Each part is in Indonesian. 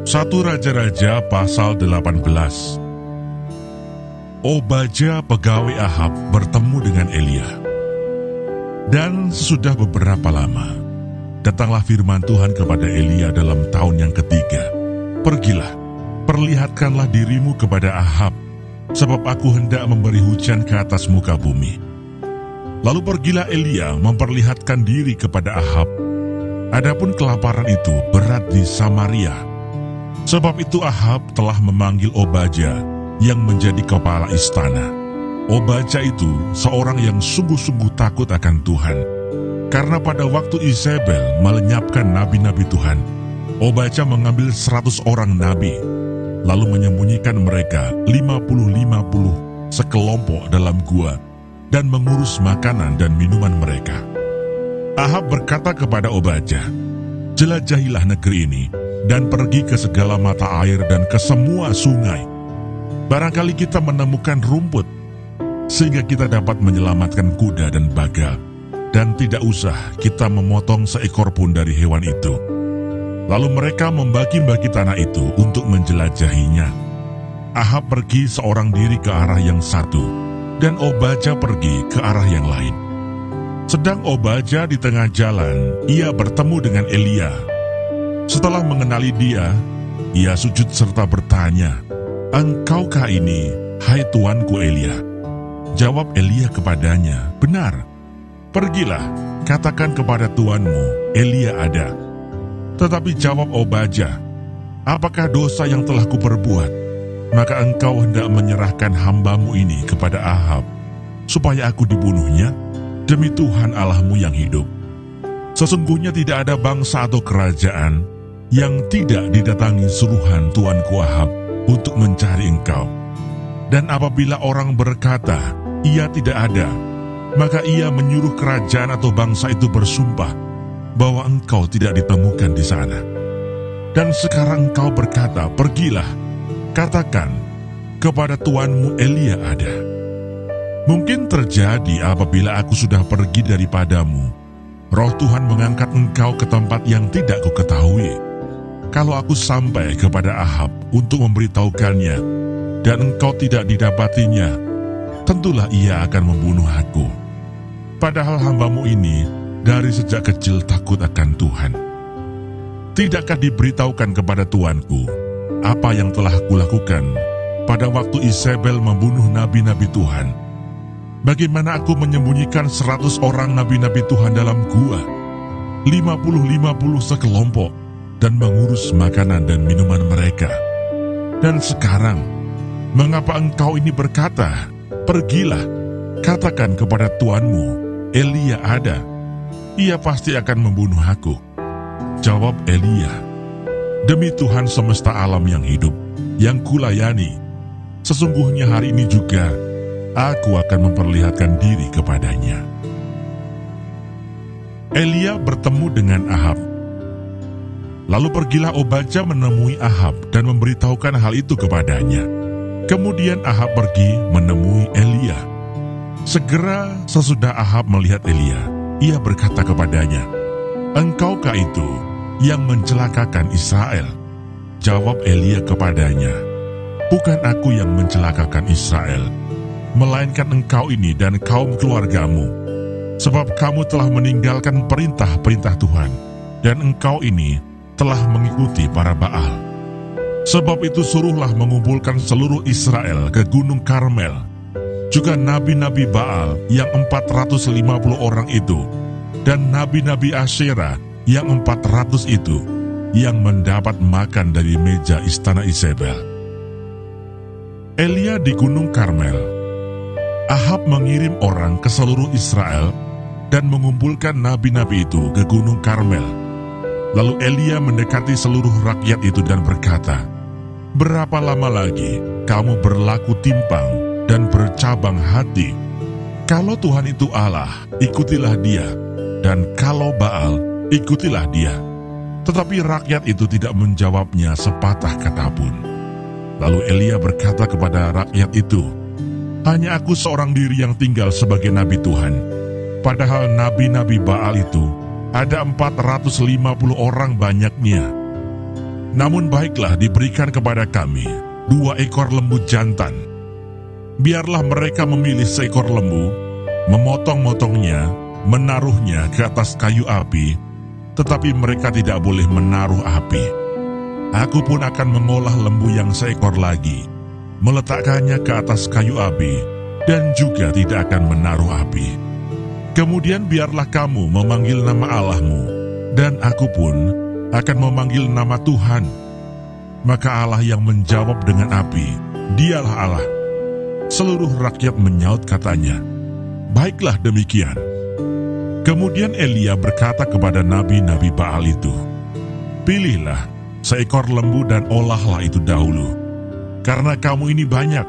1 Raja-Raja pasal 18. Obadja pegawai Ahab bertemu dengan Elia. Dan sesudah beberapa lama, datanglah firman Tuhan kepada Elia dalam tahun yang ketiga. Pergilah, perlihatkanlah dirimu kepada Ahab, sebab aku hendak memberi hujan ke atas muka bumi. Lalu pergilah Elia memperlihatkan diri kepada Ahab. Adapun kelaparan itu berat di Samaria. Sebab itu Ahab telah memanggil Obadja yang menjadi kepala istana. Obadja itu seorang yang sungguh-sungguh takut akan Tuhan. Karena pada waktu Izebel melenyapkan nabi-nabi Tuhan, Obadja mengambil 100 orang nabi, lalu menyembunyikan mereka 50-50 sekelompok dalam gua dan mengurus makanan dan minuman mereka. Ahab berkata kepada Obadja, "Jelajahilah negeri ini dan pergi ke segala mata air dan ke semua sungai. Barangkali kita menemukan rumput, sehingga kita dapat menyelamatkan kuda dan bagal, dan tidak usah kita memotong seekor pun dari hewan itu." Lalu mereka membagi-bagi tanah itu untuk menjelajahinya. Ahab pergi seorang diri ke arah yang satu, dan Obadja pergi ke arah yang lain. Sedang Obadja di tengah jalan, ia bertemu dengan Elia. Setelah mengenali dia, ia sujud serta bertanya, "Engkaukah ini, hai tuanku Elia?" Jawab Elia kepadanya, "Benar. Pergilah, katakan kepada tuanmu, Elia ada." Tetapi jawab Obadja, "Apakah dosa yang telah kuperbuat? Maka engkau hendak menyerahkan hambamu ini kepada Ahab, supaya aku dibunuhnya? Demi Tuhan Allahmu yang hidup, sesungguhnya tidak ada bangsa atau kerajaan yang tidak didatangi suruhan tuanku Ahab untuk mencari engkau. Dan apabila orang berkata, ia tidak ada, maka ia menyuruh kerajaan atau bangsa itu bersumpah bahwa engkau tidak ditemukan di sana. Dan sekarang engkau berkata, pergilah, katakan kepada tuanmu Elia ada. Mungkin terjadi apabila aku sudah pergi daripadamu, Roh Tuhan mengangkat engkau ke tempat yang tidak kuketahui. Kalau aku sampai kepada Ahab untuk memberitahukannya, dan engkau tidak didapatinya, tentulah ia akan membunuh aku. Padahal hambamu ini dari sejak kecil takut akan Tuhan. Tidakkah diberitahukan kepada tuanku apa yang telah kulakukan pada waktu Izebel membunuh nabi-nabi Tuhan? Bagaimana aku menyembunyikan 100 orang nabi-nabi Tuhan dalam gua, 50-50 sekelompok, dan mengurus makanan dan minuman mereka. Dan sekarang, mengapa engkau ini berkata, pergilah, katakan kepada tuanmu, Elia ada. Ia pasti akan membunuh aku." Jawab Elia, "Demi Tuhan semesta alam yang hidup, yang kulayani, sesungguhnya hari ini juga aku akan memperlihatkan diri kepadanya." Elia bertemu dengan Ahab. Lalu pergilah Obadja menemui Ahab dan memberitahukan hal itu kepadanya. Kemudian Ahab pergi menemui Elia. Segera sesudah Ahab melihat Elia, ia berkata kepadanya, "Engkaukah itu yang mencelakakan Israel?" Jawab Elia kepadanya, "Bukan aku yang mencelakakan Israel, melainkan engkau ini dan kaum keluargamu, sebab kamu telah meninggalkan perintah-perintah Tuhan, dan engkau ini telah mengikuti para Baal. Sebab itu suruhlah mengumpulkan seluruh Israel ke Gunung Karmel, juga nabi-nabi Baal yang 450 orang itu, dan nabi-nabi Asyera yang 400 itu, yang mendapat makan dari meja istana Izebel." Elia di Gunung Karmel. Ahab mengirim orang ke seluruh Israel dan mengumpulkan nabi-nabi itu ke Gunung Karmel. Lalu Elia mendekati seluruh rakyat itu dan berkata, "Berapa lama lagi kamu berlaku timpang dan bercabang hati? Kalau Tuhan itu Allah, ikutilah dia, dan kalau Baal, ikutilah dia." Tetapi rakyat itu tidak menjawabnya sepatah kata pun. Lalu Elia berkata kepada rakyat itu, "Hanya aku seorang diri yang tinggal sebagai nabi Tuhan. Padahal nabi-nabi Baal itu ada 450 orang banyaknya. Namun baiklah diberikan kepada kami 2 ekor lembu jantan. Biarlah mereka memilih seekor lembu, memotong-motongnya, menaruhnya ke atas kayu api, tetapi mereka tidak boleh menaruh api. Aku pun akan mengolah lembu yang seekor lagi, meletakkannya ke atas kayu api, dan juga tidak akan menaruh api. Kemudian biarlah kamu memanggil nama Allahmu, dan aku pun akan memanggil nama Tuhan. Maka Allah yang menjawab dengan api, dialah Allah. Seluruh rakyat menyaut katanya, baiklah demikian. Kemudian Elia berkata kepada nabi-nabi Baal itu, pilihlah seekor lembu dan olahlah itu dahulu, karena kamu ini banyak.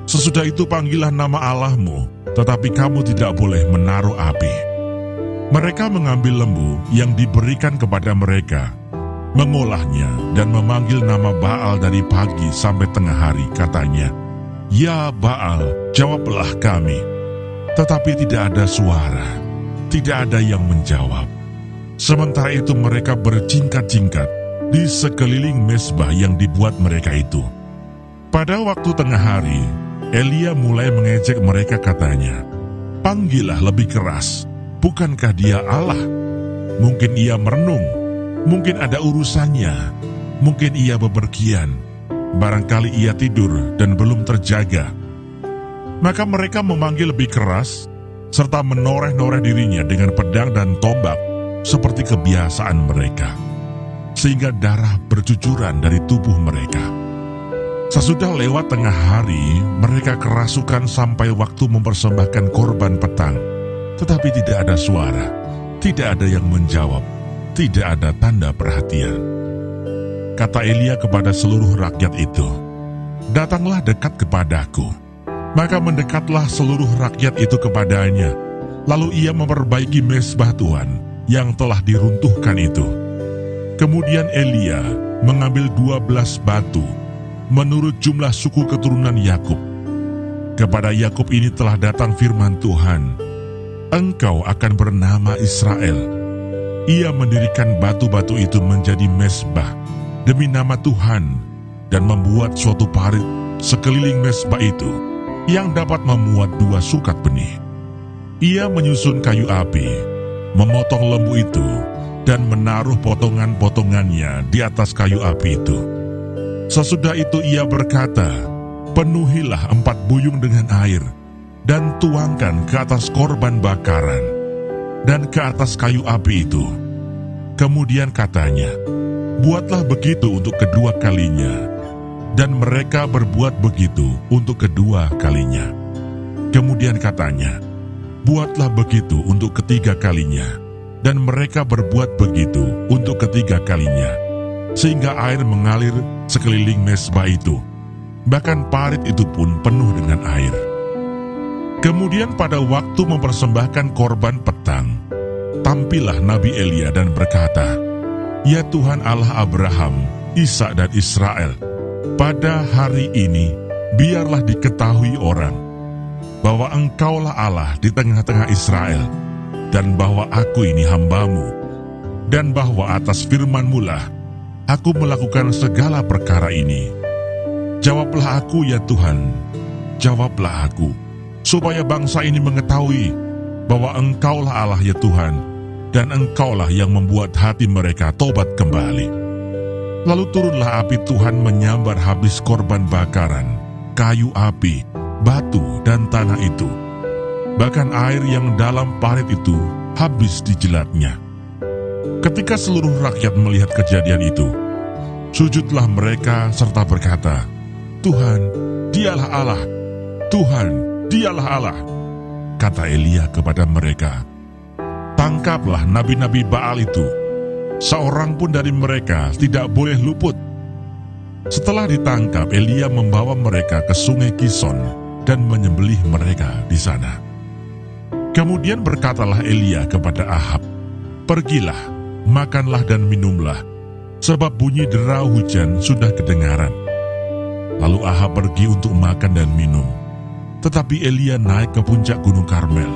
Sesudah itu panggillah nama Allahmu, tetapi kamu tidak boleh menaruh api. Mereka mengambil lembu yang diberikan kepada mereka, mengolahnya dan memanggil nama Baal dari pagi sampai tengah hari, katanya, ya Baal, jawablah kami. Tetapi tidak ada suara, tidak ada yang menjawab. Sementara itu mereka berjingkat-jingkat di sekeliling mezbah yang dibuat mereka itu. Pada waktu tengah hari, Elia mulai mengejek mereka, katanya, panggillah lebih keras, bukankah dia Allah? Mungkin ia merenung, mungkin ada urusannya, mungkin ia bepergian, barangkali ia tidur dan belum terjaga. Maka mereka memanggil lebih keras, serta menoreh-noreh dirinya dengan pedang dan tombak, seperti kebiasaan mereka, sehingga darah bercucuran dari tubuh mereka. Sesudah lewat tengah hari, mereka kerasukan sampai waktu mempersembahkan korban petang, tetapi tidak ada suara, tidak ada yang menjawab, tidak ada tanda perhatian. Kata Elia kepada seluruh rakyat itu, datanglah dekat kepadaku. Maka mendekatlah seluruh rakyat itu kepadanya, lalu ia memperbaiki mezbah Tuhan yang telah diruntuhkan itu. Kemudian Elia mengambil 12 batu, menurut jumlah suku keturunan Yakub. Kepada Yakub ini telah datang firman Tuhan, engkau akan bernama Israel. Ia mendirikan batu-batu itu menjadi mezbah demi nama Tuhan, dan membuat suatu parit sekeliling mezbah itu yang dapat memuat 2 sukat benih. Ia menyusun kayu api, memotong lembu itu, dan menaruh potongan-potongannya di atas kayu api itu. Sesudah itu ia berkata, penuhilah 4 buyung dengan air, dan tuangkan ke atas korban bakaran, dan ke atas kayu api itu. Kemudian katanya, buatlah begitu untuk kedua kalinya, dan mereka berbuat begitu untuk kedua kalinya. Kemudian katanya, buatlah begitu untuk ketiga kalinya, dan mereka berbuat begitu untuk ketiga kalinya, sehingga air mengalir sekeliling mezbah itu, bahkan parit itu pun penuh dengan air. Kemudian pada waktu mempersembahkan korban petang, tampillah Nabi Elia dan berkata, ya Tuhan Allah Abraham, Ishak dan Israel, pada hari ini biarlah diketahui orang bahwa engkaulah Allah di tengah-tengah Israel, dan bahwa aku ini hambamu, dan bahwa atas firman-Mu lah aku melakukan segala perkara ini. Jawablah aku ya Tuhan, jawablah aku, supaya bangsa ini mengetahui bahwa engkaulah Allah ya Tuhan, dan engkaulah yang membuat hati mereka tobat kembali. Lalu turunlah api Tuhan menyambar habis korban bakaran, kayu api, batu dan tanah itu. Bahkan air yang dalam parit itu habis dijelatnya. Ketika seluruh rakyat melihat kejadian itu, sujudlah mereka serta berkata, Tuhan, dialah Allah, Tuhan, dialah Allah. Kata Elia kepada mereka, tangkaplah nabi-nabi Baal itu, seorang pun dari mereka tidak boleh luput. Setelah ditangkap, Elia membawa mereka ke sungai Kison dan menyembelih mereka di sana. Kemudian berkatalah Elia kepada Ahab, pergilah, makanlah dan minumlah, sebab bunyi derau hujan sudah kedengaran. Lalu Ahab pergi untuk makan dan minum. Tetapi Elia naik ke puncak gunung Karmel.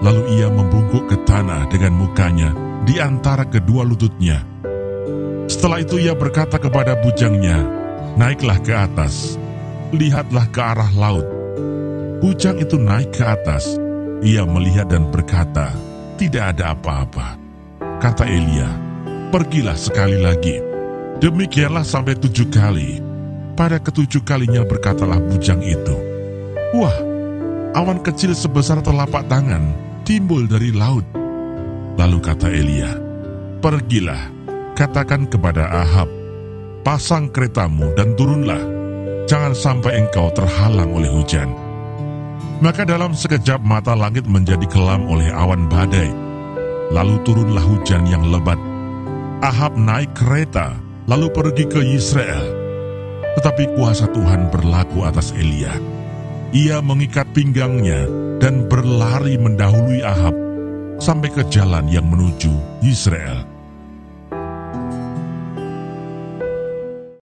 Lalu ia membungkuk ke tanah dengan mukanya di antara kedua lututnya. Setelah itu ia berkata kepada bujangnya, "Naiklah ke atas, lihatlah ke arah laut." Bujang itu naik ke atas. Ia melihat dan berkata, "Tidak ada apa-apa." Kata Elia, "Pergilah sekali lagi." Demikianlah sampai 7 kali. Pada ke-7 kalinya berkatalah bujang itu, "Wah, awan kecil sebesar telapak tangan timbul dari laut." Lalu kata Elia, "Pergilah, katakan kepada Ahab, pasang keretamu dan turunlah, jangan sampai engkau terhalang oleh hujan." Maka dalam sekejap mata langit menjadi kelam oleh awan badai, lalu turunlah hujan yang lebat. Ahab naik kereta, lalu pergi ke Yisrael. Tetapi kuasa Tuhan berlaku atas Elia. Ia mengikat pinggangnya dan berlari mendahului Ahab sampai ke jalan yang menuju Yisrael.